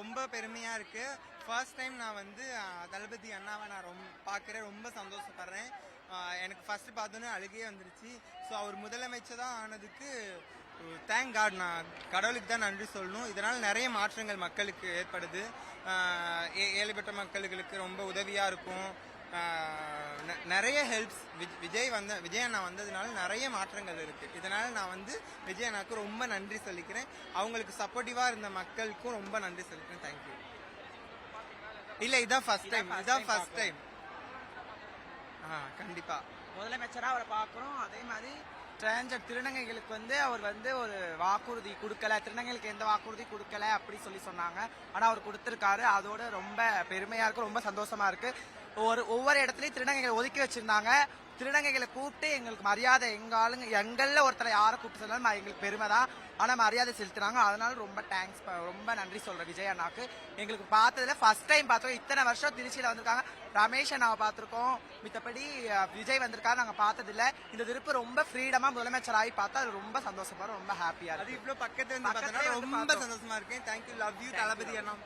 ரொம்ப பெருமையா இருக்கு. ஃபர்ஸ்ட் டைம் நான் வந்து தளபதி அண்ணாவை நான் பார்க்குறேன், ரொம்ப சந்தோஷப்படுறேன். எனக்கு ஃபர்ஸ்ட் பார்த்தோன்னே அழுகையே வந்துருச்சு. ஸோ அவர் முதலமைச்சராக ஆனதுக்கு தேங்க் காட், நான் கடவுளுக்கு தான் நன்றி சொல்லணும். இதனால் நிறைய மாற்றங்கள் மக்களுக்கு ஏற்படுது. ஏழைப்பட்ட மக்களுக்கு ரொம்ப உதவியாக இருக்கும். நிறைய ஹெல்ப்ஸ் விஜய் அண்ணா வந்ததுனால நிறைய மாற்றங்கள் இருக்கு. இதனால நான் வந்து விஜய் அண்ணாவுக்கு ரொம்ப நன்றி சொல்லிக்கிறேன். அவங்களுக்கு சப்போர்ட்டிவா இருந்த மக்களுக்கும் ரொம்ப நன்றி சொல்லிக்கிறேன். தேங்க்யூ. இல்ல இதான் ஃபர்ஸ்ட் டைம். கண்டிப்பா முதலமைச்சரா அவரை பார்க்கிறோம். அதே மாதிரி டிரான்ஸ்ஜெண்டர் திருநங்கைகளுக்கு வந்து அவர் வந்து ஒரு வாக்குறுதி கொடுக்கல, திருநங்கைகளுக்கு எந்த வாக்குறுதி கொடுக்கல அப்படி சொன்னாங்க. ஆனா அவர் கொடுத்திருக்காரு. அதோட ரொம்ப பெருமையா இருக்கு, ரொம்ப சந்தோஷமா இருக்கு. ஒவ்வொரு இடத்துலயும் திருநங்கைகளை ஒதுக்கி வச்சிருந்தாங்க. திருநங்கைகளை கூப்பிட்டு எங்களுக்கு மரியாதை, எங்கள்ல ஒருத்தரை யாரை கூப்பிட்டு சொன்னாலும் எங்களுக்கு பெருமை தான். ஆனா மரியாதை செலுத்துறாங்க. அதனால ரொம்ப தேங்க்ஸ், ரொம்ப நன்றி சொல்றேன் விஜய் அண்ணாக்கு. எங்களுக்கு பார்த்ததுல ஃபர்ஸ்ட் டைம் பார்த்திருக்கோம். இத்தனை வருஷம் திருச்சியில வந்திருக்காங்க. ரமேஷ் அண்ணாவை பார்த்திருக்கோம், மித்தபடி விஜய் வந்திருக்காரு நாங்க பார்த்தது இல்ல. இந்த திருப்பு ரொம்ப ஃப்ரீடமா முதலமைச்சர் ஆகி பார்த்தா அது ரொம்ப சந்தோஷமா, ரொம்ப ஹாப்பியா இருக்கு. அது இவ்வளவு பக்கத்துல இருந்து ரொம்ப சந்தோஷமா இருக்கேன். Thank you, love you Thalapathy Anna.